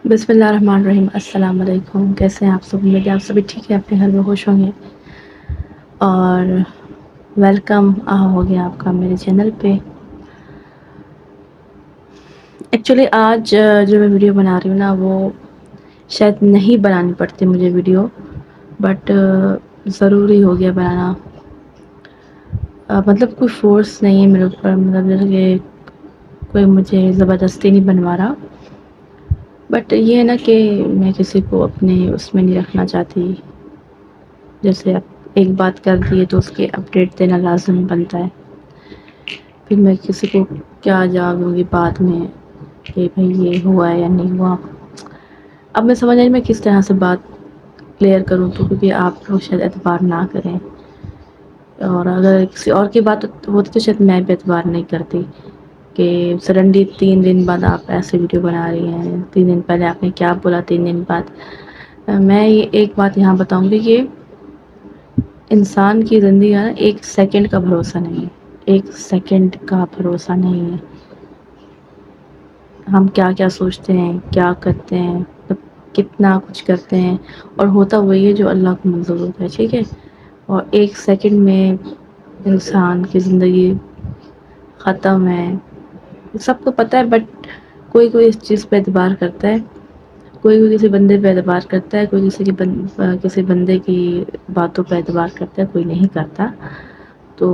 بسم اللہ الرحمن الرحیم۔ السلام علیکم، کیسے ہیں آپ سب؟ امید ہے آپ سبھی ٹھیک ہے، اپنے گھر میں خوش ہوں گے اور ویلکم ہو گیا آپ کا میرے چینل پہ۔ ایکچولی آج جو میں ویڈیو بنا رہی ہوں نا، وہ شاید نہیں بنانی پڑتی مجھے ویڈیو، بٹ ضروری ہو گیا بنانا۔ مطلب کوئی فورس نہیں ہے میرے اوپر، مطلب جیسے کہ کوئی مجھے زبردستی نہیں بنوا رہا، بٹ یہ ہے نا کہ میں کسی کو اپنے اس میں نہیں رکھنا چاہتی۔ جیسے ایک بات کر دی ہے تو اس کے اپڈیٹ دینا لازم بنتا ہے، پھر میں کسی کو کیا جواب دوں گی بعد میں کہ بھائی یہ ہوا ہے یا نہیں ہوا۔ اب میں سمجھ نہیں میں کس طرح سے بات کلیئر کروں تو، کیونکہ آپ لوگ شاید اعتبار نہ کریں، اور اگر کسی اور کی بات ہوتی تو شاید میں بھی اعتبار نہیں کرتی کہ سڈنلی 3 دن بعد آپ ایسے ویڈیو بنا رہی ہیں، 3 دن پہلے آپ نے کیا بولا 3 دن بعد۔ میں یہ ایک بات یہاں بتاؤں گی کہ انسان کی زندگی ہے نا، 1 سیکنڈ کا بھروسہ نہیں ہے، 1 سیکنڈ کا بھروسہ نہیں ہے۔ ہم کیا کیا سوچتے ہیں، کیا کرتے ہیں، کتنا کچھ کرتے ہیں، اور ہوتا وہی ہے جو اللہ کو منظور ہوتا ہے، ٹھیک ہے۔ اور 1 سیکنڈ میں انسان کی زندگی ختم ہے، سب کو پتہ ہے، بٹ کوئی اس چیز پہ اعتبار کرتا ہے، کوئی کسی بندے پہ اعتبار کرتا ہے، کوئی کسی بندے کی باتوں پہ اعتبار کرتا ہے، کوئی نہیں کرتا۔ تو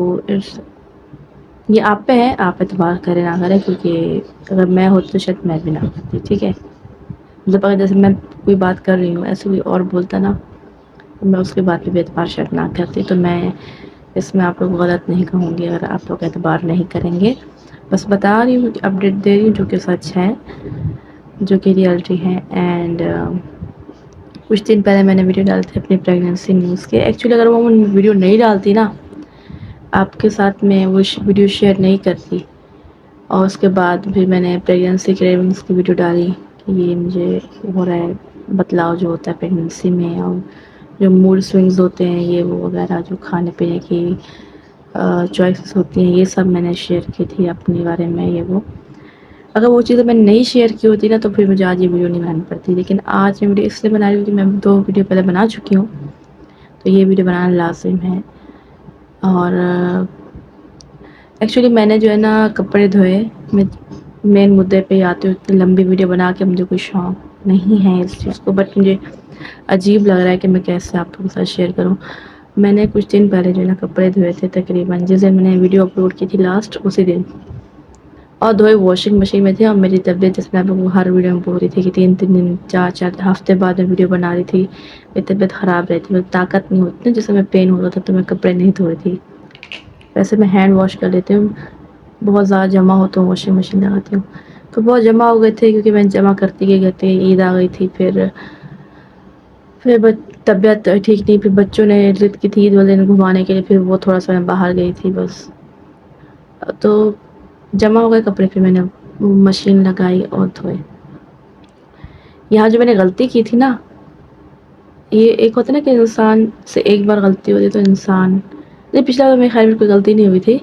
یہ آپ پہ ہے، آپ اعتبار کریں نہ کریں، کیونکہ اگر میں ہوتی تو شاید میں بھی نہ کرتی، ٹھیک ہے۔ مطلب اگر جیسے میں کوئی بات کر رہی ہوں، ایسے کوئی اور بولتا نا، میں اس کے بات پہ بھی اعتبار شاید نہ کرتی، تو میں اس میں آپ لوگ غلط نہیں کہوں گی اگر آپ لوگ اعتبار نہیں کریں گے۔ بس بتا رہی ہوں، اپڈیٹ دے رہی ہوں جو کہ سچ ہے، جو کہ ریئلٹی ہے۔ اینڈ کچھ دن پہلے میں نے ویڈیو ڈالی تھی اپنی پریگننسی نیوز کے۔ ایکچولی اگر وہ ویڈیو نہیں ڈالتی نا، آپ کے ساتھ میں وہ ویڈیو شیئر نہیں کرتی، اور اس کے بعد پھر میں نے پریگننسی کریونگس کی ویڈیو ڈالی کہ یہ مجھے ہو رہا ہے بدلاؤ جو ہوتا ہے پریگننسی میں، اور جو موڈ سوئنگز ہوتے ہیں یہ وہ وغیرہ، جو کھانے پینے کی چوائسیز ہوتی ہیں، یہ سب میں نے شیئر کی تھی اپنے بارے میں، یہ وہ۔ اگر وہ چیزیں میں نہیں شیئر کی ہوتی نا تو پھر مجھے آج یہ ویڈیو نہیں بنانی پڑتی، لیکن آج میں ویڈیو اس لیے بنا رہی ہوں کہ میں 2 ویڈیو پہلے بنا چکی ہوں، تو یہ ویڈیو بنانا لازم ہے۔ اور ایکچولی میں نے جو ہے نا کپڑے دھوئے، میں مین مدعے پہ آتی ہوں، اتنی لمبی ویڈیو بنا کے مجھے کوئی شوق نہیں ہے اس چیز کو، بٹ مجھے عجیب لگ رہا ہے کہ میں کیسے آپ لوگوں کے ساتھ شیئر کروں۔ میں نے کچھ دن پہلے جو ہے نا کپڑے دھوئے تھے، تقریباً جس دن میں نے ویڈیو اپلوڈ کی تھی لاسٹ، اسی دن، اور دھوئے واشنگ مشین میں تھے۔ اور میری طبیعت، جس میں آپ لوگوں کو ہر ویڈیو میں بول رہی تھی کہ 3 دن 4 ہفتے بعد میں ویڈیو بنا رہی تھی، میری طبیعت خراب رہتی، مجھے طاقت نہیں ہوتی، جس سے میں پین ہوتا تھا تو میں کپڑے نہیں دھو رہی تھی۔ ویسے میں ہینڈ واش کر لیتی ہوں، بہت زیادہ جمع ہو تو واشنگ مشین لگاتی ہوں، تو بہت جمع ہو گئے تھے کیونکہ میں جمع کرتی گئی کرتی، عید آ گئی تھی، پھر طبیعت ٹھیک نہیں، پھر بچوں نے ضد کی تھی عید والے دن گھمانے کے لیے، پھر وہ تھوڑا سا میں باہر گئی تھی، بس تو جمع ہو گئے کپڑے، پھر میں نے مشین لگائی اور دھوئے۔ یہاں جو میں نے غلطی کی تھی نا، یہ ایک ہوتا ہے نا کہ انسان سے ایک بار غلطی ہوتی ہے تو انسان، نہیں پچھلا بار میرے خیال میں کوئی غلطی نہیں ہوئی تھی،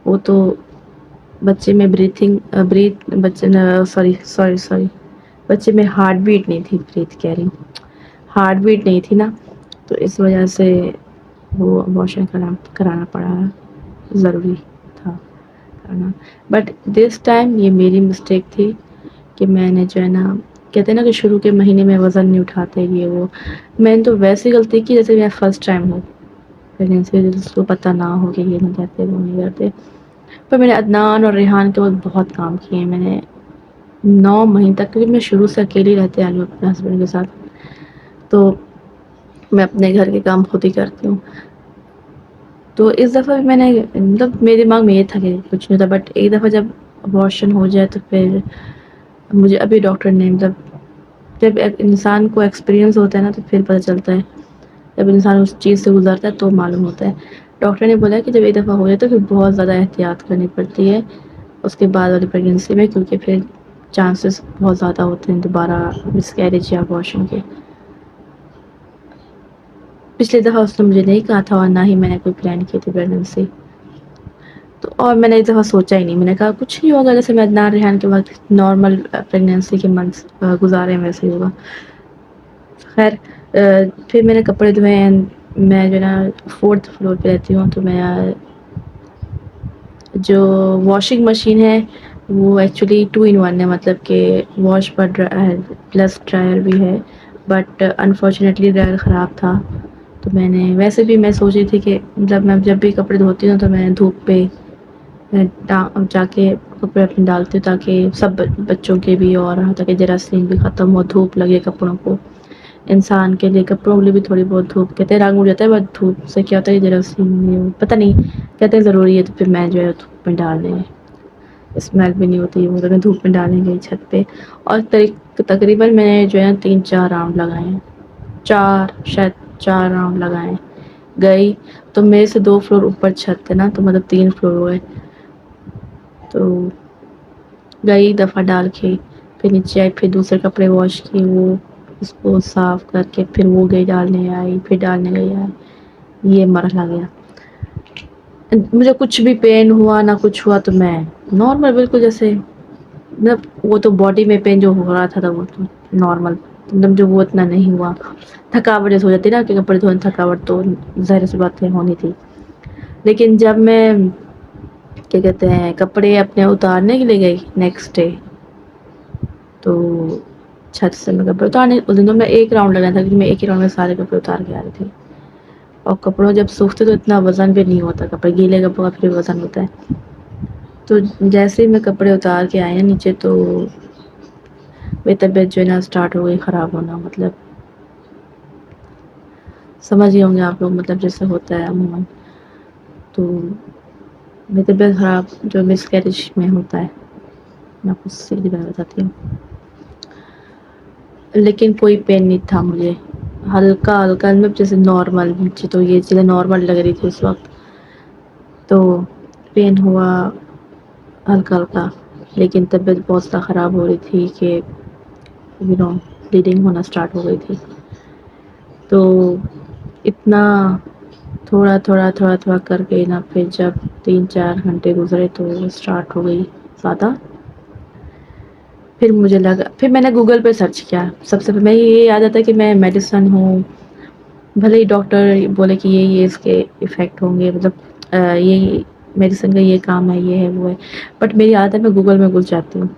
وہ تو بچے میں بچے میں ہارٹ بیٹ نہیں تھی، ہارٹ بیٹ نہیں تھی نا، تو اس وجہ سے وہ ابورشن کرانا پڑا، ضروری تھا کرنا۔ بٹ دس ٹائم یہ میری مسٹیک تھی کہ میں نے جو ہے نا، کہتے ہیں نا کہ شروع کے مہینے میں وزن نہیں اٹھاتے، یہ وہ، میں نے تو ویسی غلطی کی جیسے میرا فرسٹ ٹائم ہو پریگننسی، جس کو پتہ نہ ہو کہ یہ نہیں کرتے وہ نہیں کرتے۔ پر میں نے عدنان اور ریحان کے وقت بہت کام کیے ہیں، میں نے 9 مہینے تک، کیونکہ میں شروع سے اکیلی رہتے آئی ہوں اپنے ہسبینڈ کے ساتھ، تو میں اپنے گھر کے کام خود ہی کرتی ہوں۔ تو اس دفعہ بھی میں نے، مطلب میرے دماغ میں یہ تھا کہ کچھ نہیں ہوتا، بٹ ایک دفعہ جب ابورشن ہو جائے تو پھر مجھے ابھی ڈاکٹر نے، مطلب جب انسان کو ایکسپیرینس ہوتا ہے نا تو پھر پتہ چلتا ہے، جب انسان اس چیز سے گزرتا ہے تو معلوم ہوتا ہے۔ ڈاکٹر نے بولا کہ جب ایک دفعہ ہو جائے تو پھر بہت زیادہ احتیاط کرنی پڑتی ہے اس کے بعد والی پریگننسی میں، کیونکہ پھر چانسز بہت زیادہ ہوتے ہیں دوبارہ مس کیریج یا ابورشن کے۔ پچھلی دفعہ اس نے مجھے نہیں کہا تھا، اور نہ ہی میں نے کوئی پلان کی تھی پریگننسی، تو اور میں نے ایک دفعہ سوچا ہی نہیں، میں نے کہا کچھ نہیں ہوگا، جیسے میں عدنان ریحان کے وقت نارمل پریگنینسی کے منتھس گزارے ہیں ویسے ہی ہوگا. خیر پھر میں نے کپڑے دھوئے ہیں. میں جو ہے نا 4th فلور پہ رہتی ہوں، تو میں جو واشنگ مشین ہے وہ ایکچولی 2 in 1 ہے، مطلب کہ واش پر پلس ڈرائر بھی ہے. بٹ انفارچونیٹلی ڈرائر خراب تھا، تو میں نے ویسے بھی میں سوچ رہی تھی کہ جب بھی کپڑے دھوتی ہوں تو میں دھوپ پہ جا کے کپڑے اپنے ڈالتی ہوں، تاکہ سب بچوں کے بھی اور تاکہ جراثیم بھی ختم ہو، دھوپ لگے کپڑوں کو. انسان کے لیے کپڑوں کے لیے بھی تھوڑی بہت دھوپ، کہتے ہیں رنگ اڑ جاتا ہے بٹ دھوپ سے کیا ہوتا ہے جراثیم پتہ نہیں کہتے ہیں ضروری ہے، تو پھر میں جو ہے دھوپ میں ڈال دیں. اسمیل بھی نہیں ہوتی وہ، میں دھوپ میں ڈالیں گئی چھت پہ. اور تقریباً میں نے جو ہے 3-4 راؤنڈ لگائے ہیں، 4 راؤنڈ لگائے گئی. تو میرے سے 2 فلور اوپر چھت ہے نا، تو مطلب 3 فلور ہوئے. تو گئی دفعہ ڈال کے پھر نیچے آئی، پھر دوسرے کپڑے واش کیے، وہ اس کو صاف کر کے پھر وہ گئی ڈالنے آئی، پھر ڈالنے گئی آئی. یہ مرحلہ گیا. مجھے کچھ بھی پین ہوا نہ کچھ ہوا تو میں نارمل بالکل جیسے وہ تو باڈی میں پین جو ہو رہا تھا وہ تو نارمل جو وہ اتنا نہیں ہوا. تھکاوٹ جیسے ہو جاتی نا کہ کپڑے دھونے تھکاوٹ تو ظاہر سی بات ہے ہونی تھی. لیکن جب میں کیا کہتے ہیں کپڑے اپنے اتارنے کے لیے گئی نیکسٹ ڈے، تو چھت سے میں کپڑے اتارنے اس دن تو میں 1 راؤنڈ لگایا تھا، کیونکہ میں ایک ہی راؤنڈ میں سارے کپڑے اتار کے آ رہی تھی. اور کپڑوں جب سوکھتے تو اتنا وزن بھی نہیں ہوتا، کپڑے گیلے کپڑوں کا پھر وزن ہوتا ہے. تو جیسے ہی میں کپڑے اتار کے آئے نا نیچے، تو میری طبیعت جو ہے نا اسٹارٹ ہو گئی خراب ہونا. مطلب سمجھ ہی ہوں گے آپ لوگ، مطلب جیسے ہوتا ہے عموماً. تو میری طبیعت خراب جو مس کیرج میں ہوتا ہے، میں آپ کو سیدھی بات بتاتی ہوں. لیکن کوئی پین نہیں تھا مجھے، ہلکا ہلکا جیسے نارمل. تو یہ چیزیں نارمل لگ رہی تھی اس وقت. تو پین ہوا ہلکا ہلکا، لیکن طبیعت بہت زیادہ خراب ہو رہی تھی کہ بلیڈنگ ہونا اسٹارٹ ہو گئی تھی. تو اتنا تھوڑا تھوڑا تھوڑا تھوڑا کر کے نا، پھر جب 3-4 گھنٹے گزرے تو اسٹارٹ ہو گئی زیادہ. پھر مجھے لگا، پھر میں نے گوگل پہ سرچ کیا. سب سے پہلے میں یہ یاد آتا ہے کہ میں میڈیسن ہوں، بھلے ہی ڈاکٹر بولے کہ یہ اس کے افیکٹ ہوں گے، مطلب یہ میڈیسن کا یہ کام ہے، یہ ہے وہ ہے. بٹ میری عادت ہے میں گوگل میں گھس جاتی ہوں،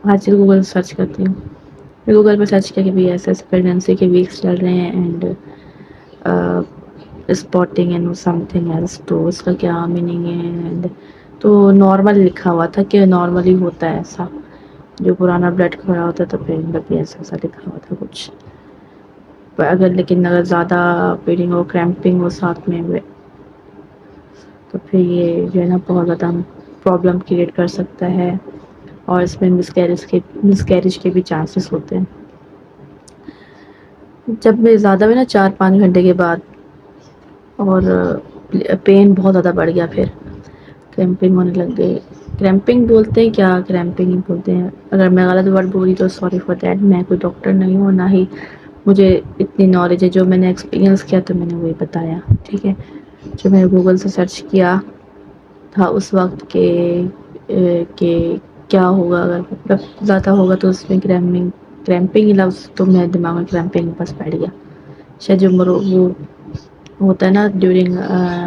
ہر چیز گوگل سرچ کرتی ہوں. گوگل پہ سرچ کیا کہ بھائی ایسے پریگنینسی کے ویکس چل رہے ہیں and spotting and something else, تو اس کا کیا میننگ ہے. تو نارمل لکھا ہوا تھا کہ نارملی ہوتا ہے ایسا، جو پرانا بلڈ کھڑا ہوتا ہے تو پھر بھی ایسا لکھا ہوا تھا کچھ. لیکن اگر زیادہ بلیڈنگ ہو، کریمپنگ ہو ساتھ میں ہوئے، تو پھر یہ جو ہے نا بہت زیادہ پرابلم کریٹ کر سکتا ہے. اور اس میں مس کیرج کے بھی چانسز ہوتے ہیں. جب میں زیادہ ہوئی نا 4-5 گھنٹے کے بعد، اور پین بہت زیادہ بڑھ گیا، پھر کریمپنگ ہونے لگ گئی. کریمپنگ بولتے ہیں کیا، کریمپنگ ہی بولتے ہیں. اگر میں غلط ورڈ بولی تو سوری فار دیٹ. میں کوئی ڈاکٹر نہیں ہوں، نہ ہی مجھے اتنی نالج ہے. جو میں نے ایکسپیرئنس کیا تو میں نے وہی بتایا، ٹھیک ہے. جو میں نے گوگل سے سرچ کیا تھا اس وقت کہ کیا ہوگا اگر مطلب زیادہ ہوگا تو اس میں کریمپنگ لفظ تو میرے دماغ میں کریمپنگ بس بیٹھ گیا. شاید جو وہ ہوتا ہے نا ڈیورنگ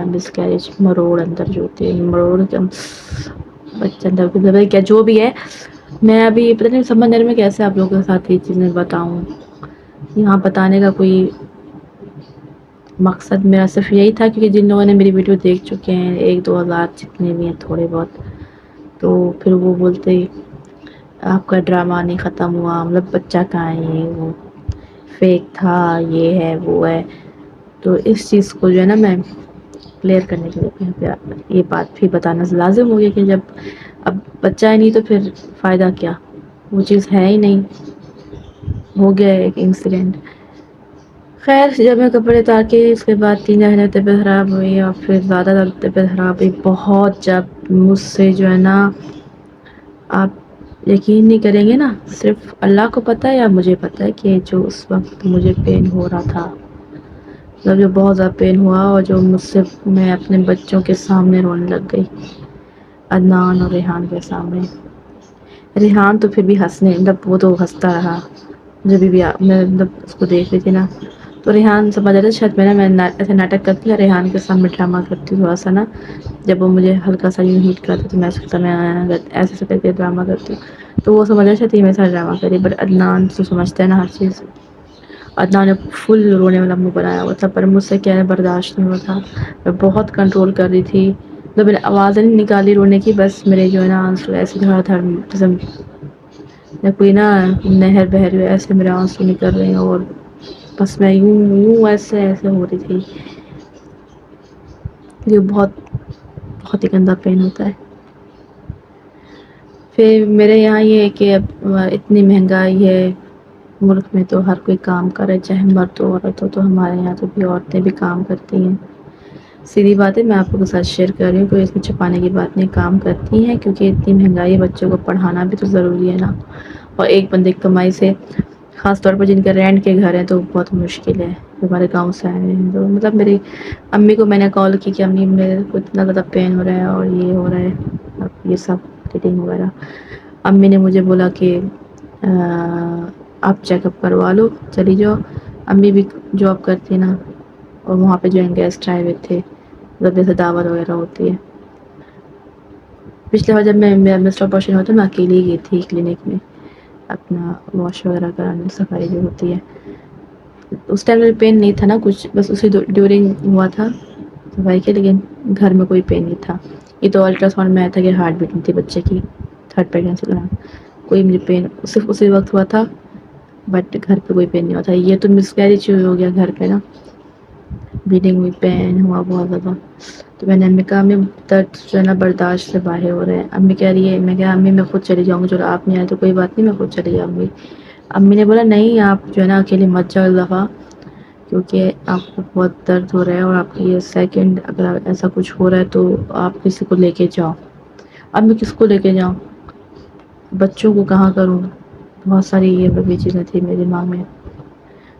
مس کیرج، مروڑ اندر جو ہوتے ہیں، مروڑ بچہ اندر کیا جو بھی ہے. میں ابھی پتہ نہیں سمجھ میں کیسے آپ لوگوں کے ساتھ یہ چیزیں بتاؤں. یہاں بتانے کا کوئی مقصد میرا صرف یہی تھا، کیونکہ جن لوگوں نے میری ویڈیو دیکھ چکے ہیں 1-2 ہزار جتنے بھی ہیں تھوڑے بہت، تو پھر وہ بولتے آپ کا ڈرامہ نہیں ختم ہوا، مطلب بچہ کہاں ہے، یہ وہ فیک تھا، یہ ہے وہ ہے. تو اس چیز کو جو ہے نا میں کلیئر کرنے کے لیے یہ بات بھی بتانا لازم ہو گیا کہ جب اب بچہ ہی نہیں تو پھر فائدہ کیا، وہ چیز ہے ہی نہیں. ہو گیا ایک انسیڈنٹ. خیر جب میں کپڑے اتار کے اس کے بعد 3 مہینے طبیعت خراب ہوئی، اور پھر زیادہ طبیعت خراب ہوئی بہت. جب مجھ سے جو ہے نا، آپ یقین نہیں کریں گے نا، صرف اللہ کو پتہ ہے یا مجھے پتہ ہے کہ جو اس وقت مجھے پین ہو رہا تھا، مطلب جو بہت زیادہ پین ہوا، اور جو مجھ سے میں اپنے بچوں کے سامنے رونے لگ گئی. عدنان اور ریحان کے سامنے. ریحان تو پھر بھی ہنسنے مطلب وہ تو ہنستا رہا جب بھی میں مطلب اس کو دیکھ رہی تھی نا. تو ریحان سمجھ رہا شاید میں ایسے ناٹک کرتی ہوں ریحان کے سامنے ڈرامہ کرتی ہوں تھوڑا سا نا. جب وہ مجھے ہلکا سا یوں ہیٹ کرتا تو میں سوچتا میں ایسے کر کے ڈرامہ کرتی ہوں. تو وہ سمجھ رہا تھی میرے ساتھ ڈرامہ کری بٹ عدنان تو سمجھتا ہے نا ہر چیز. عدنان نے فل رونے والا منہ بنایا ہوا تھا پر مجھ سے کیا ہے برداشت نہیں ہوا تھا. میں بہت کنٹرول کر رہی تھی مطلب میں نے آواز نہیں نکالی رونے کی بس میرے جو ہے نا آنسو ایسے دھڑ دھڑ یا کوئی نا نہر بہہ رہی ہو ایسے میرے آنسو نکل رہے ہیں. اور بس میں یوں ایسے ہو رہی تھی. یہ بہت ہی گندا پین ہوتا ہے. پھر میرے یہاں یہ ہے کہ اب اتنی مہنگائی ہے ملک میں تو ہر کوئی کام کرے چاہے مرد ہو عورت ہو. تو ہمارے یہاں تو بھی عورتیں بھی کام کرتی ہیں. سیدھی بات ہے میں آپ کے ساتھ شیئر کر رہی ہوں کوئی اس میں چھپانے کی بات نہیں. کام کرتی ہیں کیونکہ اتنی مہنگائی بچوں کو پڑھانا بھی تو ضروری ہے نا. اور ایک بندے کی کمائی سے خاص طور پر جن کے رینٹ کے گھر ہیں تو بہت مشکل ہے. ہمارے گاؤں سے آئے ہیں تو مطلب میری امی کو میں نے کال کی کہ امی میرے کو اتنا زیادہ پین ہو رہا ہے اور یہ ہو رہا ہے اب یہ سب فٹنگ وغیرہ. امی نے مجھے بولا کہ آپ چیک اپ کروا لو چلی جاؤ. امی بھی جاب کرتی نا اور وہاں پہ جو ہے گیسٹ آئے ہوئے تھے مطلب جیسے دعوت وغیرہ ہوتی ہے. پچھلی بار جب میں مسٹر پوشن ہوا تھا میں اکیلی ہی گئی تھی کلینک میں اپنا واش وغیرہ کرانے صفائی جو ہوتی ہے. اس ٹائم میں پین نہیں تھا نا کچھ بس اسی ڈیورنگ ہوا تھا صفائی کے. لیکن گھر میں کوئی پین نہیں تھا. یہ تو الٹراساؤنڈ میں آیا تھا کہ ہارٹ بیٹ نہیں تھی بچے کی تھرڈ پریگنسی کے دوران. کوئی مجھے پین صرف اسی وقت ہوا تھا بٹ گھر پہ کوئی پین نہیں ہوتا. یہ تو مسکیریج ہو گیا گھر پہ نا بلیڈنگ ہوئی پین ہوا بہت زیادہ. تو میں نے امی کہا امی درد جو ہے نا برداشت سے باہر ہو رہے ہیں. امی کہہ رہی ہے میں کہا امی میں خود چلی جاؤں گی چلو آپ نہیں آئے تو کوئی بات نہیں میں خود چلی جاؤں گی. امی نے بولا نہیں آپ جو ہے نا اکیلے مت جاؤ اس دفعہ کیونکہ آپ کو بہت درد ہو رہا ہے اور آپ کی یہ سیکنڈ اگر ایسا کچھ ہو رہا ہے تو آپ کسی کو لے کے جاؤ. اب میں کس کو لے کے جاؤں بچوں کو کہاں کروں بہت ساری یہ بھی چیزیں تھیں میرے دماغ میں.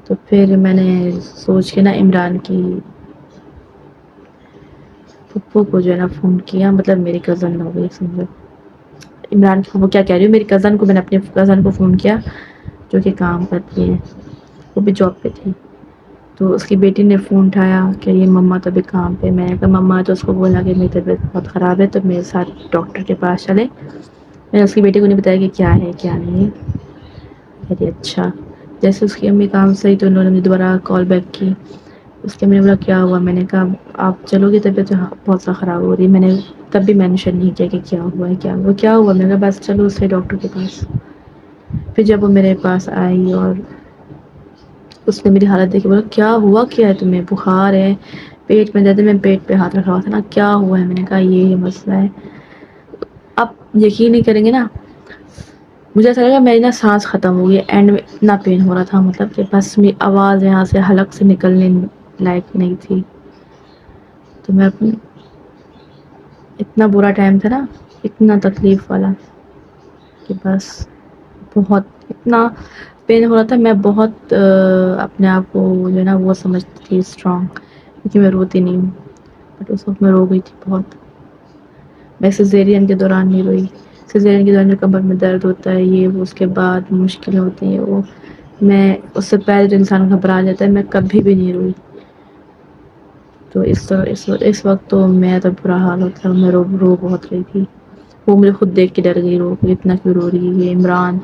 تو پھر میں نے سوچ کے نا عمران کی پھپھو کو جو ہے نا فون کیا مطلب میری کزن ہو گئی سمجھو. عمران کی وہ کیا کہہ رہی ہوں میری کزن کو میں نے اپنے کزن کو فون کیا جو کہ کام کرتی ہے وہ بھی جاب پہ تھی. تو اس کی بیٹی نے فون اٹھایا کہ یہ مما تو ابھی کام پہ. میں نے کہا مما تو اس کو بولا کہ میری طبیعت بہت خراب ہے تو میرے ساتھ ڈاکٹر کے پاس چلے. میں نے اس کی بیٹی کو نہیں بتایا کہ کیا ہے کیا نہیں ہے. کہتی اچھا. جیسے اس کی امی کام سے ہی تو انہوں نے دوبارہ کال بیک کی. اس کے میں نے بولا کیا ہوا میں نے کہا آپ چلو گے طبیعت بہت زیادہ خراب ہو رہی ہے. میں نے تب بھی مینشن نہیں کیا کہ کیا ہوا ہے کیا ہوا میں نے کہا بس چلو اس سے ڈاکٹر کے پاس. پھر جب وہ میرے پاس آئی اور اس نے میری حالت دیکھی بولا کیا ہوا کیا ہے تمہیں بخار ہے پیٹ میں درد ہے. میں پیٹ پہ ہاتھ رکھا ہوا تھا نا کیا ہوا ہے میں نے کہا یہ مسئلہ ہے. اب یقین نہیں کریں گے نا مجھے ایسا لگا میری نا سانس ختم ہو گئی اینڈ میں اتنا پین ہو رہا تھا مطلب کہ بس میری آواز یہاں سے حلق سے نکلنے لائق نہیں تھی. تو میں اپنی اتنا برا ٹائم تھا نا اتنا تکلیف والا کہ بس بہت اتنا پین ہو رہا تھا. میں بہت اپنے آپ کو جو ہے نا وہ سمجھتی تھی اسٹرانگ کیونکہ میں روتی نہیں ہوں بٹ اس وقت میں رو گئی تھی بہت. میں سیزیرین کے دوران نہیں روئی. سیزیرین کے دوران جو کمر میں درد ہوتا ہے یہ وہ اس کے بعد مشکلیں ہوتی ہیں وہ میں اس سے پہلے جو انسان گھبرا جاتا ہے میں کبھی بھی نہیں روئی. تو اس وقت تو میرا تو برا حال ہوتا میں رو بہت رہی تھی. وہ مجھے خود دیکھ کے ڈر گئی رو اتنا کیوں رو رہی ہے یہ عمران.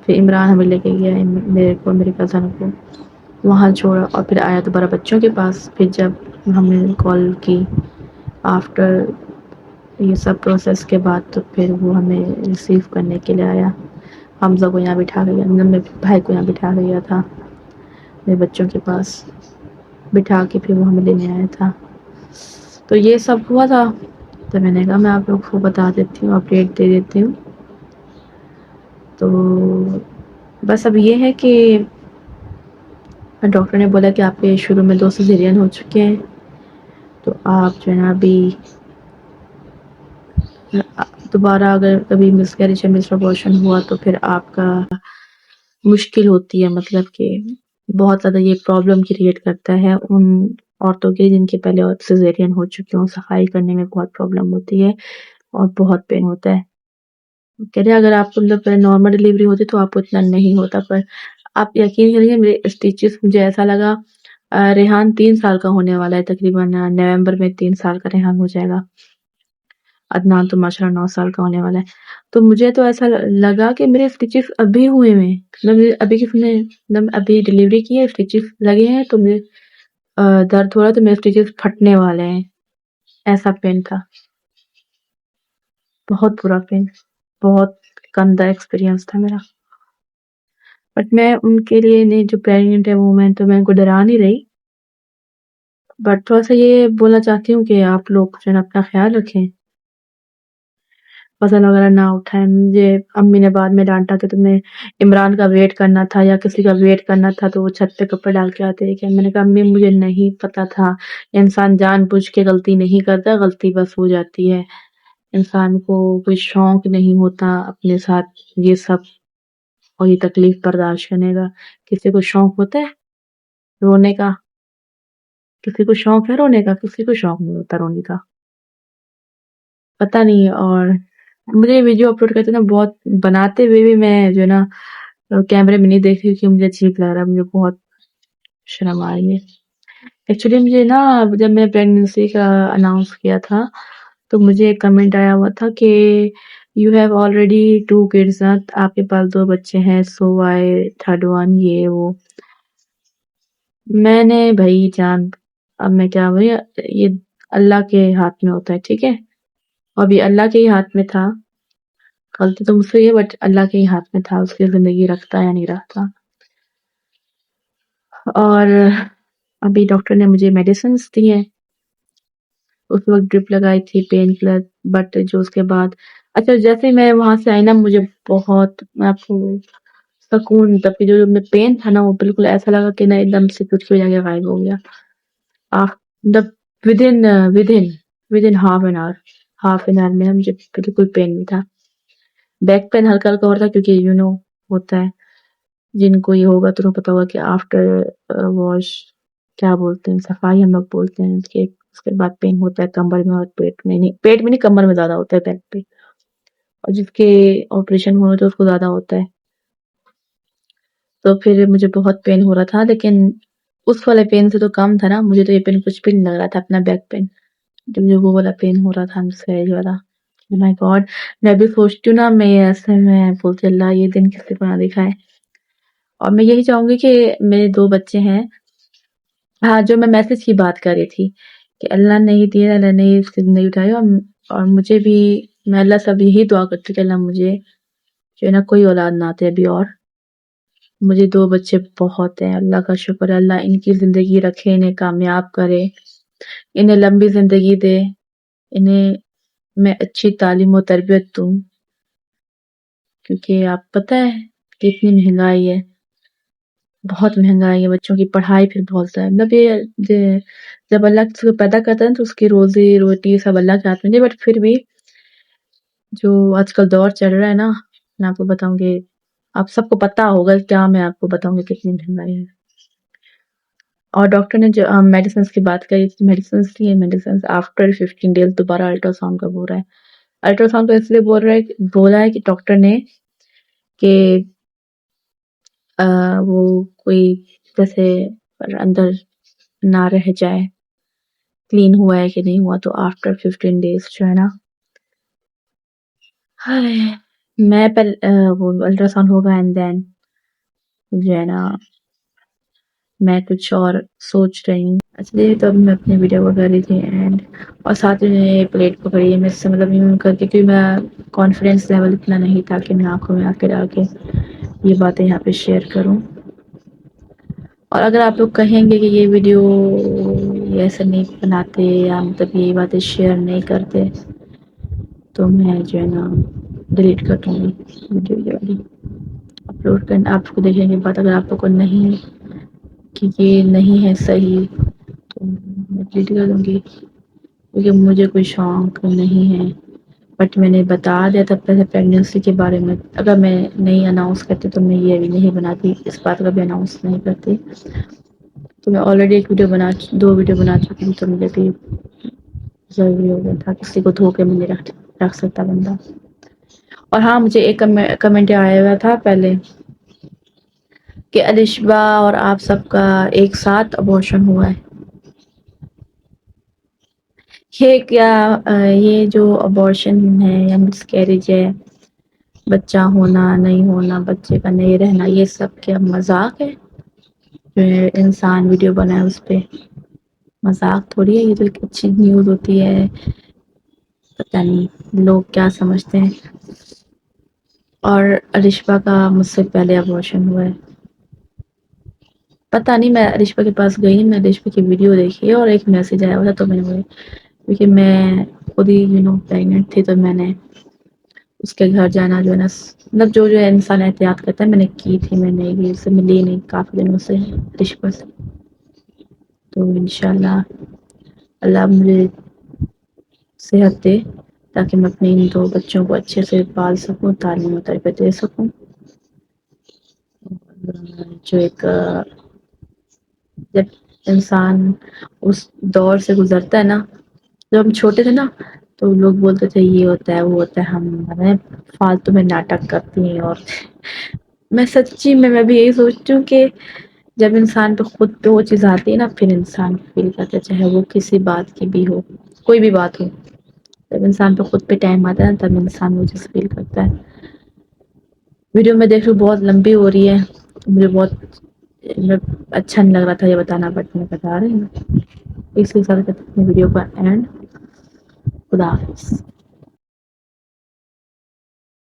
پھر عمران ہمیں لے کے گیا میرے کو میری کزن کو وہاں چھوڑا اور پھر آیا دوبارہ بچوں کے پاس. پھر جب ہم نے کال کی آفٹر یہ سب پروسیس کے بعد تو پھر وہ ہمیں ریسیو کرنے کے لیے آیا. حمزہ کو یہاں بٹھا گیا میرے بھائی کو یہاں بٹھا گیا تھا میرے بچوں کے پاس بٹھا کے پھر وہ ہمیں لینے آیا تھا. تو یہ سب ہوا تھا تو میں نے کہا میں آپ لوگ کو بتا دیتی ہوں اپڈیٹ دے دیتی ہوں. تو بس اب یہ ہے کہ ڈاکٹر نے بولا کہ آپ کے شروع میں 2 سیزیرین ہو چکے ہیں تو آپ جو ہے نا ابھی دوبارہ اگر کبھی مسکیریج یا مس ابورشن ہوا تو پھر آپ کا مشکل ہوتی ہے مطلب کہ بہت زیادہ یہ پرابلم کریٹ کرتا ہے ان عورتوں کے جن کے پہلے سیزیرین ہو چکے ہوں. صفائی کرنے میں بہت پرابلم ہوتی ہے اور بہت پین ہوتا ہے. کہہ رہے اگر آپ کو مطلب نارمل ڈلیوری ہوتی تو آپ کو اتنا نہیں ہوتا، پر آپ یقین کریے میرے اسٹیچز مجھے ایسا لگا ریحان 3 سال کا ہونے والا ہے، تقریباً نومبر میں 3 سال کا ریحان ہو جائے گا. عدنان تو ماشاء اللہ 9 سال کا ہونے والا ہے. تو مجھے تو ایسا لگا کہ میرے اسٹیچز ابھی ہوئے ہیں، مطلب ابھی کس نے مطلب ابھی ڈلیوری کی ہے، اسٹیچز لگے ہیں تو مجھے درد ہو رہا تو میرے اسٹیچز پھٹنے والے ہیں. ایسا پین تھا، بہت برا پین، بہت گندا ایکسپیرینس تھا میرا. بٹ میں ان کے لیے نہیں جو پریگنٹ ہے وہ میں ان کو ڈرا نہیں رہی، بٹ تھوڑا سا یہ بولنا چاہتی ہوں کہ آپ لوگ جو ہے نا اپنا خیال رکھیں، وزن وغیرہ نہ اٹھائیں. مجھے امی نے بعد میں ڈانٹا کہ تم نے عمران کا ویٹ کرنا تھا یا کسی کا ویٹ کرنا تھا تو وہ چھت پہ کپڑے ڈال کے آتے. کہ میں نے کہا امی مجھے نہیں پتا تھا، انسان جان بوجھ کے غلطی نہیں کرتا، غلطی بس ہو جاتی ہے. انسان کو کوئی شوق نہیں ہوتا اپنے ساتھ یہ سب اور یہ تکلیف برداشت کرنے کا. کسی کو شوق ہوتا ہے رونے کا؟ کسی کو شوق ہے رونے کا؟ کسی کو شوق نہیں ہوتا رونے کا، پتہ نہیں. اور مجھے ویڈیو اپلوڈ کرتے نا بہت بناتے ہوئے بھی میں جو ہے نا کیمرے میں نہیں دیکھ رہی کہ مجھے عجیب لگ رہا ہے، مجھے بہت شرم آ رہی ہے. ایکچولی مجھے نا جب میں پریگننسی کا اناؤنس کیا تھا تو مجھے ایک کمنٹ آیا ہوا تھا کہ یو ہیو آلریڈی 2 kids، آپ کے پاس 2 بچے ہیں، سو آئی 3rd one یہ وہ. میں نے بھائی جان اب میں کیا بھائی، یہ اللہ کے ہاتھ میں ہوتا ہے، ٹھیک ہے، اور ابھی اللہ کے ہی ہاتھ میں تھا. غلطی تو مجھ سے یہ بٹ اللہ کے ہی ہاتھ میں تھا، اس کی زندگی رکھتا یا نہیں رکھتا. اور ابھی ڈاکٹر نے مجھے میڈیسنس دی ہیں، اس وقت ڈرپ لگائی تھی پین کلر، بٹ جو اس کے بعد اچھا جیسے میں وہاں سے آئی نا مجھے بہت میں آپ کو سکون، تب کہ جو میں پین تھا نا وہ بالکل ایسا لگا کہ نا ایک دم سے کچھ ہو جا کے غائب ہو گیا. ودن ہاف این آور میں مجھے بالکل پین نہیں تھا. بیک پین ہلکا ہلکا ہوتا کیونکہ ہوتا ہے جن کو یہ ہوگا تو پتا ہوگا کہ آفٹر واش کیا بولتے ہیں، صفائی ہم لوگ بولتے ہیں کہ اس کے بعد پین ہوتا ہے کمر میں اور پیٹ میں نہیں کمر میں زیادہ ہوتا ہے، بیک پہ. اور جس کے آپریشن ہوا تو اس کو زیادہ ہوتا ہے. تو پھر مجھے بہت پین ہو رہا تھا، لیکن اس والے پین سے تو کم تھا نا. مجھے تو یہ پین کچھ بھی نہیں لگ رہا تھا، اپنا بیک پین جو مجھے وہ والا پین ہو رہا تھا مسکریج والا. مائی گاڈ، میں بھی سوچتی ہوں نا میں ایسے میں بولتی اللہ یہ دن کسی کو نہ دکھائے. اور میں یہی چاہوں گی کہ میرے 2 بچے ہیں، ہاں جو میں میسج کی بات کر رہی تھی کہ اللہ نے ہی دیا، اللہ نے اس کی زندگی اٹھائی. اور مجھے بھی میں اللہ سے یہی دعا کرتی کہ اللہ مجھے جو ہے نا کوئی اولاد نہ آتے ابھی. اور مجھے 2 بچے بہت ہیں، اللہ کا شکر ہے، اللہ ان کی زندگی رکھے، انہیں کامیاب کرے، انہیں لمبی زندگی دے، انہیں میں اچھی تعلیم و تربیت دوں. کیونکہ آپ پتہ ہے کتنی مہنگائی ہے، بہت مہنگائی ہے، بچوں کی پڑھائی پھر بہت زیادہ. مطلب یہ جب اللہ کسی کو پیدا کرتا ہے تو اس کی روزی روٹی سب اللہ کے ہاتھ میں. بٹ پھر بھی جو آج کل دور چل رہا ہے نا، میں آپ کو بتاؤں گی، آپ سب کو پتا ہوگا کیا میں آپ کو بتاؤں گی کتنی مہنگائی ہے. اور ڈاکٹر نے جو میڈیسنس کی بات کری، میڈیسنس آفٹر 15 days دوبارہ الٹرا ساؤنڈ کا بول رہا ہے. الٹرا ساؤنڈ کا اس لیے بولا ہے کہ ڈاکٹر نے کہ وہ کوئی جیسے اندر نہ رہ جائے، کلین ہوا ہے کہ نہیں ہوا. تو آفٹر 15 days جو ہے نا میں وہ الٹرا ساؤنڈ ہوگا اینڈ دین جو ہے نا میں کچھ اور سوچ رہی ہوں. اچھا تو اب میں اپنی ویڈیو کو کر رہی تھی اینڈ اور ساتھ میں نے پلیٹ پکڑی ہے میں سے، مطلب یوں کر کے کیونکہ میں کانفیڈینس لیول اتنا نہیں تھا کہ میں آنکھوں میں آنکھیں ڈال کے یہ باتیں یہاں پہ شیئر کروں. اور اگر آپ لوگ کہیں گے کہ یہ ویڈیو ایسے نہیں بناتے یا مطلب یہ باتیں شیئر نہیں کرتے تو میں جو ہے نا ڈیلیٹ کر دوں گی ویڈیو یہ والی. اپلوڈ کرنا آپ کو دیکھنے کے بعد اگر آپ لوگ کو نہیں کہ یہ نہیں ہے صحیح تو میں ڈیلیٹ کر دوں گی، کیونکہ مجھے کوئی شوق نہیں ہے. بٹ میں نے بتا دیا تھا پہلے پریگنینسی کے بارے میں، اگر میں نہیں اناؤنس کرتی تو میں یہ بھی نہیں بناتی، اس بات کا بھی اناؤنس نہیں کرتی. تو میں آلریڈی 2 ویڈیو بنا چکی ہوں، تو مجھے بھی ضروری ہو گیا تھا کسی کو دھوکے میں نہیں رکھنا. رکھ سکتا بندہ. اور ہاں مجھے ایک کمنٹ آیا ہوا تھا پہلے کہ الشبا اور آپ سب کا ایک ساتھ ابورشن ہوا ہے. یہ کیا یہ جو ابورشن ہے یا مس کیریج ہے، بچہ ہونا نہیں ہونا، بچے کا نہیں رہنا، یہ سب کیا مذاق ہے؟ جو انسان ویڈیو بنائے اس پہ مذاق تھوڑی ہے. یہ تو ایک اچھی نیوز ہوتی ہے. پتہ نہیں لوگ کیا سمجھتے ہیں. اور الشبا کا مجھ سے پہلے ابورشن ہوا ہے. پتہ نہیں، میں الشبا کے پاس گئی، میں نے الشبا کی ویڈیو دیکھی اور ایک میسج آیا ہوا تھا تو میں نے کیونکہ میں خود ہی پریگننٹ تھی تو میں نے اس کے گھر جانا جو ہے نا، مطلب جو انسان احتیاط کرتا ہے میں نے کی تھی. میں نے اس سے ملی نہیں کافی دنوں سے الشبا سے. تو انشاءاللہ اللہ مجھے صحت دے تاکہ میں اپنے ان دو بچوں کو اچھے سے پال سکوں، تعلیم و تربیت دے سکوں. جو ایک جب انسان اس دور سے گزرتا ہے نا، جب ہم چھوٹے تھے نا تو لوگ بولتے تھے یہ ہوتا ہے وہ ہوتا ہے، ہم فالتو میں ناٹک کرتی ہیں. اور میں سچی میں بھی یہی سوچتی ہوں کہ جب انسان پہ خود پہ وہ چیز آتی ہے نا، پھر انسان فیل کرتا ہے چاہے وہ کسی بات کی بھی ہو، کوئی بھی بات ہو. جب انسان پہ خود پہ ٹائم آتا ہے نا تب انسان وہ چیز فیل کرتا ہے. ویڈیو میں دیکھ رہی ہوں بہت لمبی ہو رہی ہے، مجھے بہت اچھا نہیں لگ رہا تھا یہ بتانا، بٹ میں بتا رہی ہوں. اس کے ساتھ کرتے ہیں ویڈیو کا اینڈ. خدا حافظ.